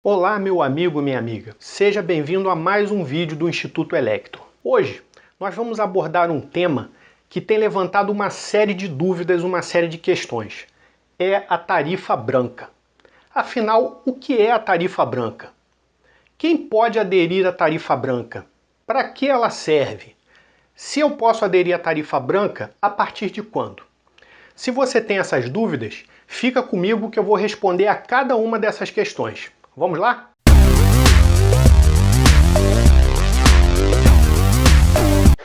Olá, meu amigo, minha amiga. Seja bem-vindo a mais um vídeo do Instituto Electro. Hoje nós vamos abordar um tema que tem levantado uma série de dúvidas, uma série de questões. É a tarifa branca. Afinal, o que é a tarifa branca? Quem pode aderir à tarifa branca? Para que ela serve? Se eu posso aderir à tarifa branca, a partir de quando? Se você tem essas dúvidas, fica comigo que eu vou responder a cada uma dessas questões. Vamos lá?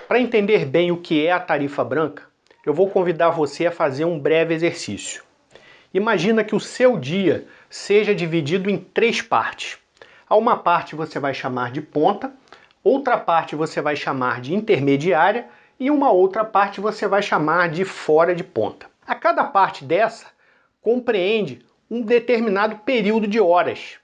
Para entender bem o que é a tarifa branca, eu vou convidar você a fazer um breve exercício. Imagina que o seu dia seja dividido em 3 partes. A uma parte você vai chamar de ponta, outra parte você vai chamar de intermediária e uma outra parte você vai chamar de fora de ponta. A cada parte dessa compreende um determinado período de horas,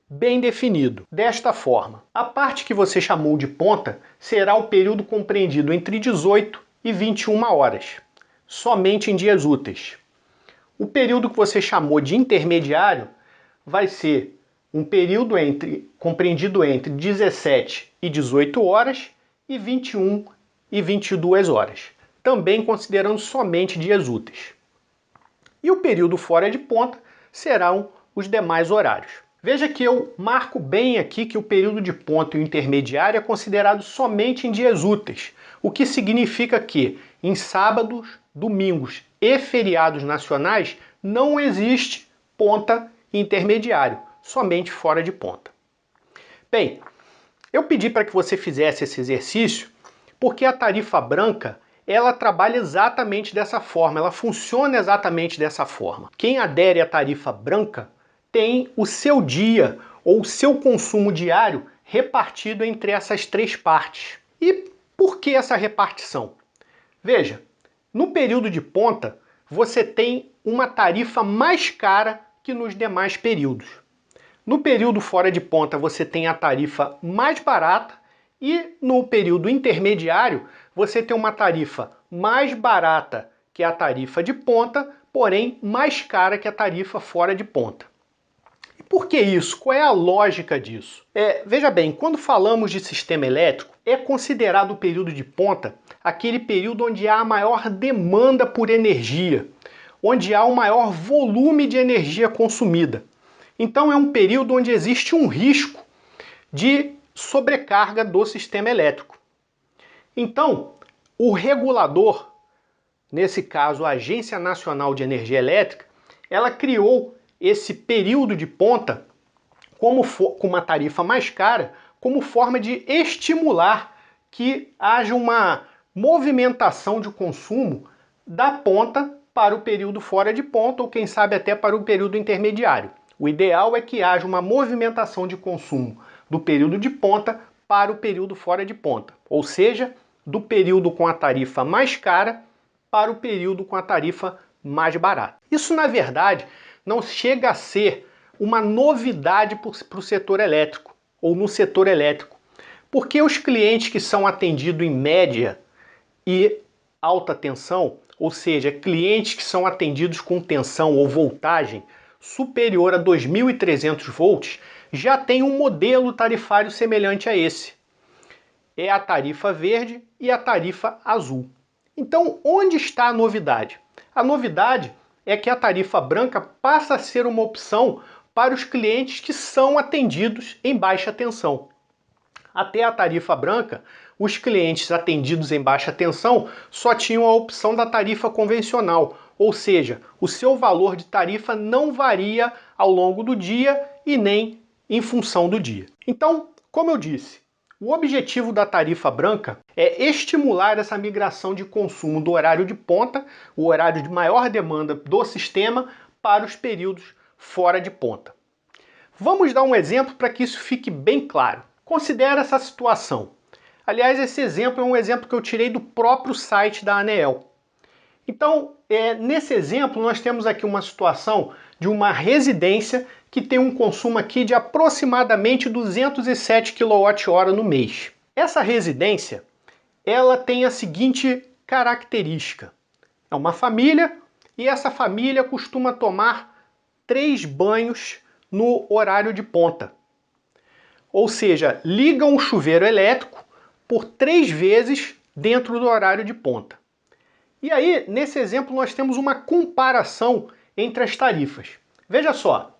bem definido. Desta forma, a parte que você chamou de ponta será o período compreendido entre 18 e 21 horas, somente em dias úteis. O período que você chamou de intermediário vai ser um período compreendido entre 17 e 18 horas e 21 e 22 horas, também considerando somente dias úteis. E o período fora de ponta serão os demais horários. Veja que eu marco bem aqui que o período de ponta e o intermediário é considerado somente em dias úteis, o que significa que em sábados, domingos e feriados nacionais não existe ponta e intermediário, somente fora de ponta. Bem, eu pedi para que você fizesse esse exercício porque a tarifa branca ela trabalha exatamente dessa forma, ela funciona exatamente dessa forma. Quem adere à tarifa branca tem o seu dia ou o seu consumo diário repartido entre essas 3 partes. E por que essa repartição? Veja, no período de ponta você tem uma tarifa mais cara que nos demais períodos. No período fora de ponta você tem a tarifa mais barata e no período intermediário você tem uma tarifa mais barata que a tarifa de ponta, porém mais cara que a tarifa fora de ponta. E por que isso? Qual é a lógica disso? Veja bem, quando falamos de sistema elétrico, é considerado o período de ponta aquele período onde há a maior demanda por energia, onde há o maior volume de energia consumida. Então é um período onde existe um risco de sobrecarga do sistema elétrico. Então, o regulador, nesse caso a Agência Nacional de Energia Elétrica, ela criou esse período de ponta com uma tarifa mais cara, como forma de estimular que haja uma movimentação de consumo da ponta para o período fora de ponta, ou quem sabe até para o período intermediário. O ideal é que haja uma movimentação de consumo do período de ponta para o período fora de ponta, ou seja, do período com a tarifa mais cara para o período com a tarifa mais barata. Isso, na verdade, não chega a ser uma novidade para o setor elétrico, ou no setor elétrico, porque os clientes que são atendidos em média e alta tensão, ou seja, clientes que são atendidos com tensão ou voltagem superior a 2.300 volts, já tem um modelo tarifário semelhante a esse. É a tarifa verde e a tarifa azul. Então, onde está a novidade? A novidade é que a tarifa branca passa a ser uma opção para os clientes que são atendidos em baixa tensão. Até a tarifa branca, os clientes atendidos em baixa tensão só tinham a opção da tarifa convencional, ou seja, o seu valor de tarifa não varia ao longo do dia e nem em função do dia. Então, como eu disse, o objetivo da tarifa branca é estimular essa migração de consumo do horário de ponta, o horário de maior demanda do sistema, para os períodos fora de ponta. Vamos dar um exemplo para que isso fique bem claro. Considere essa situação. Aliás, esse exemplo é um exemplo que eu tirei do próprio site da ANEEL. Então, nesse exemplo, nós temos aqui uma situação de uma residência que tem um consumo aqui de aproximadamente 207 kWh no mês. Essa residência, ela tem a seguinte característica. É uma família e essa família costuma tomar 3 banhos no horário de ponta. Ou seja, ligam o chuveiro elétrico por 3 vezes dentro do horário de ponta. E aí, nesse exemplo, nós temos uma comparação entre as tarifas. Veja só,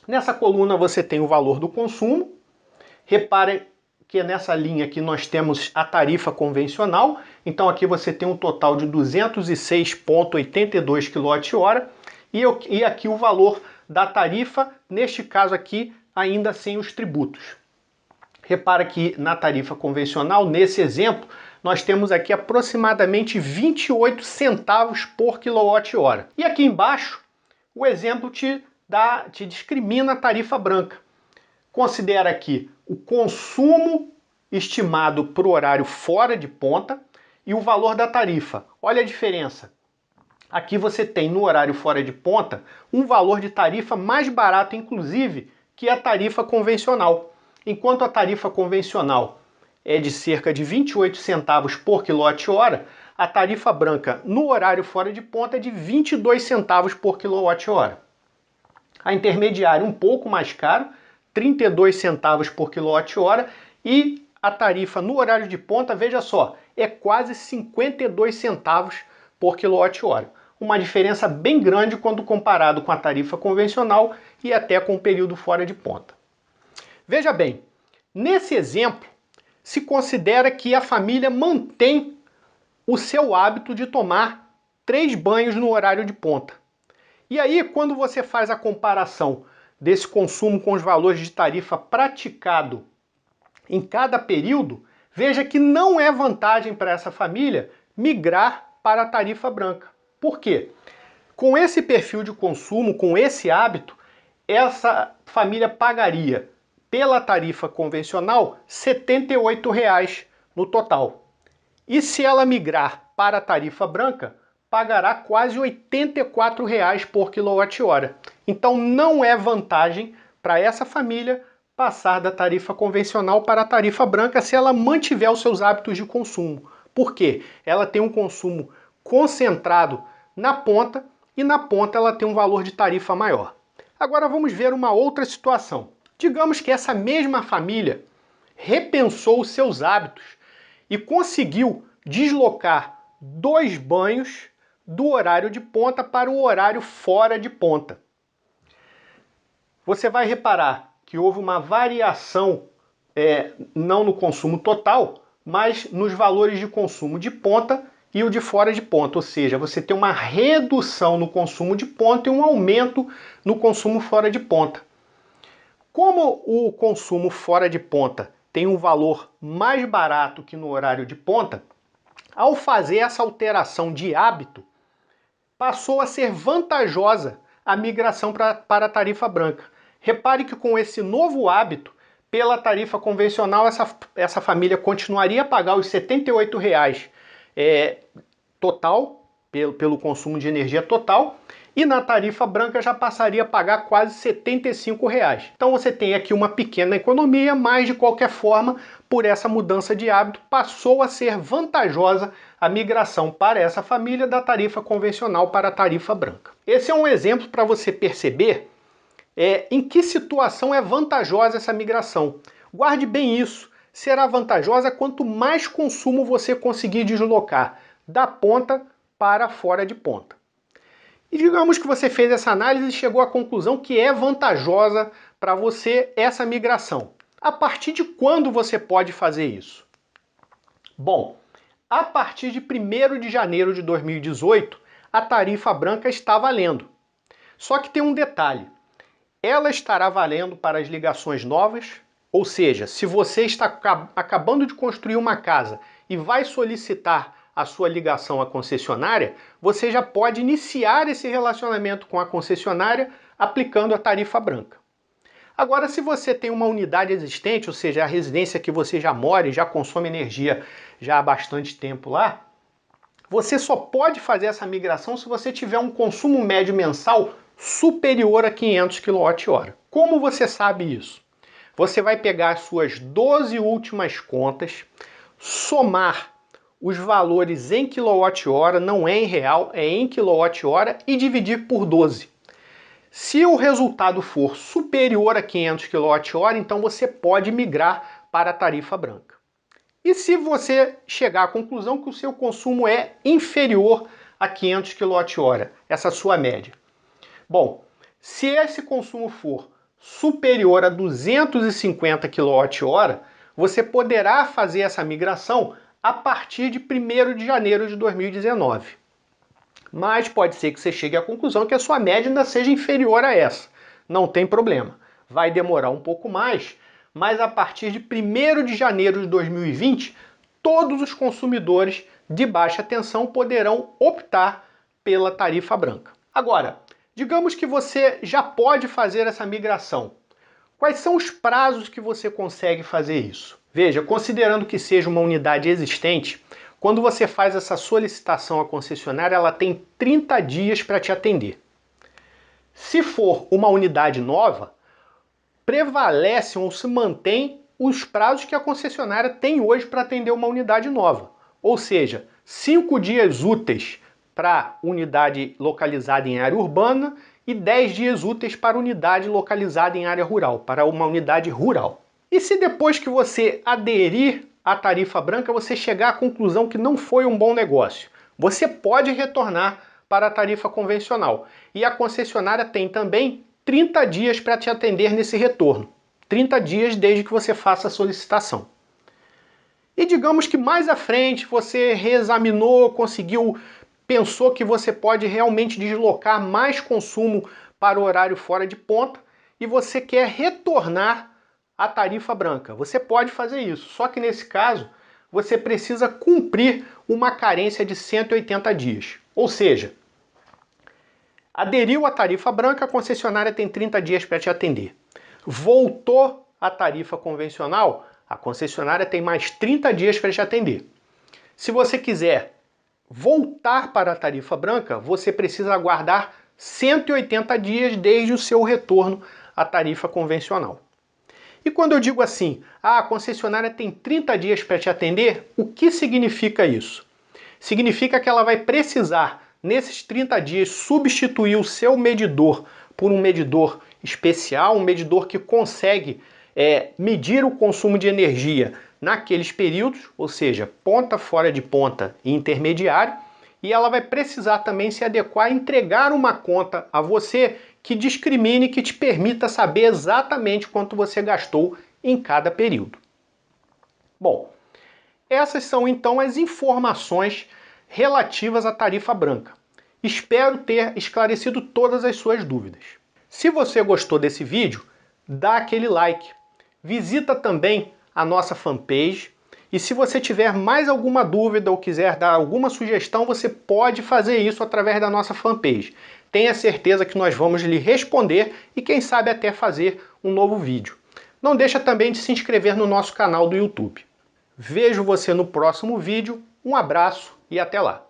nessa coluna você tem o valor do consumo. Reparem que nessa linha aqui nós temos a tarifa convencional. Então aqui você tem um total de 206,82 kWh e aqui o valor da tarifa, neste caso aqui, ainda sem os tributos. Repara que na tarifa convencional, nesse exemplo, nós temos aqui aproximadamente 28 centavos por kWh. E aqui embaixo, o exemplo te discrimina a tarifa branca. Considera aqui o consumo estimado para o horário fora de ponta e o valor da tarifa. Olha a diferença. Aqui você tem no horário fora de ponta um valor de tarifa mais barato, inclusive, que a tarifa convencional. Enquanto a tarifa convencional é de cerca de 28 centavos por kWh, a tarifa branca no horário fora de ponta é de 22 centavos por kWh. A intermediária um pouco mais caro, 32 centavos por kWh, e a tarifa no horário de ponta, veja só, é quase 52 centavos por kWh. Uma diferença bem grande quando comparado com a tarifa convencional e até com o período fora de ponta. Veja bem, nesse exemplo, se considera que a família mantém o seu hábito de tomar 3 banhos no horário de ponta. E aí, quando você faz a comparação desse consumo com os valores de tarifa praticado em cada período, veja que não é vantagem para essa família migrar para a tarifa branca. Por quê? Com esse perfil de consumo, com esse hábito, essa família pagaria pela tarifa convencional R$ 78,00 no total. E se ela migrar para a tarifa branca, pagará quase R$ 84,00 por kWh. Então não é vantagem para essa família passar da tarifa convencional para a tarifa branca se ela mantiver os seus hábitos de consumo. Por quê? Ela tem um consumo concentrado na ponta e na ponta ela tem um valor de tarifa maior. Agora vamos ver uma outra situação. Digamos que essa mesma família repensou os seus hábitos e conseguiu deslocar 2 banhos do horário de ponta para o horário fora de ponta. Você vai reparar que houve uma variação, não no consumo total, mas nos valores de consumo de ponta e o de fora de ponta, ou seja, você tem uma redução no consumo de ponta e um aumento no consumo fora de ponta. Como o consumo fora de ponta tem um valor mais barato que no horário de ponta, ao fazer essa alteração de hábito, passou a ser vantajosa a migração para a tarifa branca. Repare que com esse novo hábito, pela tarifa convencional, essa família continuaria a pagar os R$ 78,00 total, pelo consumo de energia total, e na tarifa branca já passaria a pagar quase R$ 75,00. Então você tem aqui uma pequena economia, mas de qualquer forma, por essa mudança de hábito, passou a ser vantajosa a migração para essa família da tarifa convencional para a tarifa branca. Esse é um exemplo para você perceber em que situação é vantajosa essa migração. Guarde bem isso, será vantajosa quanto mais consumo você conseguir deslocar da ponta para fora de ponta. E digamos que você fez essa análise e chegou à conclusão que é vantajosa para você essa migração. A partir de quando você pode fazer isso? Bom, a partir de 1º de janeiro de 2018, a tarifa branca está valendo. Só que tem um detalhe. Ela estará valendo para as ligações novas, ou seja, se você está acabando de construir uma casa e vai solicitar a sua ligação à concessionária, você já pode iniciar esse relacionamento com a concessionária aplicando a tarifa branca. Agora, se você tem uma unidade existente, ou seja, a residência que você já mora e já consome energia já há bastante tempo lá, você só pode fazer essa migração se você tiver um consumo médio mensal superior a 500 kWh. Como você sabe isso? Você vai pegar as suas 12 últimas contas, somar os valores em kWh, não é em real, é em kWh, e dividir por 12. Se o resultado for superior a 500 kWh, então você pode migrar para a tarifa branca. E se você chegar à conclusão que o seu consumo é inferior a 500 kWh, essa sua média? Bom, se esse consumo for superior a 250 kWh, você poderá fazer essa migração a partir de 1º de janeiro de 2019. Mas pode ser que você chegue à conclusão que a sua média ainda seja inferior a essa. Não tem problema. Vai demorar um pouco mais, mas a partir de 1º de janeiro de 2020, todos os consumidores de baixa tensão poderão optar pela tarifa branca. Agora, digamos que você já pode fazer essa migração. Quais são os prazos que você consegue fazer isso? Veja, considerando que seja uma unidade existente, quando você faz essa solicitação à concessionária, ela tem 30 dias para te atender. Se for uma unidade nova, prevalecem ou se mantém os prazos que a concessionária tem hoje para atender uma unidade nova. Ou seja, 5 dias úteis para unidade localizada em área urbana e 10 dias úteis para unidade localizada em área rural, para uma unidade rural. E se depois que você aderir à tarifa branca, você chegar à conclusão que não foi um bom negócio, você pode retornar para a tarifa convencional. E a concessionária tem também 30 dias para te atender nesse retorno. 30 dias desde que você faça a solicitação. E digamos que mais à frente você reexaminou, pensou que você pode realmente deslocar mais consumo para o horário fora de ponta e você quer retornar à tarifa branca. Você pode fazer isso, só que nesse caso você precisa cumprir uma carência de 180 dias. Ou seja, aderiu à tarifa branca, a concessionária tem 30 dias para te atender. Voltou à tarifa convencional, a concessionária tem mais 30 dias para te atender. Se você quiser voltar para a tarifa branca, você precisa aguardar 180 dias desde o seu retorno à tarifa convencional. E quando eu digo assim, a concessionária tem 30 dias para te atender, o que significa isso? Significa que ela vai precisar, nesses 30 dias, substituir o seu medidor por um medidor especial, um medidor que consegue medir o consumo de energia naqueles períodos, ou seja, ponta, fora de ponta e intermediário, e ela vai precisar também se adequar e entregar uma conta a você que discrimine, que te permita saber exatamente quanto você gastou em cada período. Bom, essas são então as informações relativas à tarifa branca. Espero ter esclarecido todas as suas dúvidas. Se você gostou desse vídeo, dá aquele like. Visita também a nossa fanpage. E se você tiver mais alguma dúvida ou quiser dar alguma sugestão, você pode fazer isso através da nossa fanpage. Tenha certeza que nós vamos lhe responder e quem sabe até fazer um novo vídeo. Não deixa também de se inscrever no nosso canal do YouTube. Vejo você no próximo vídeo, um abraço e até lá!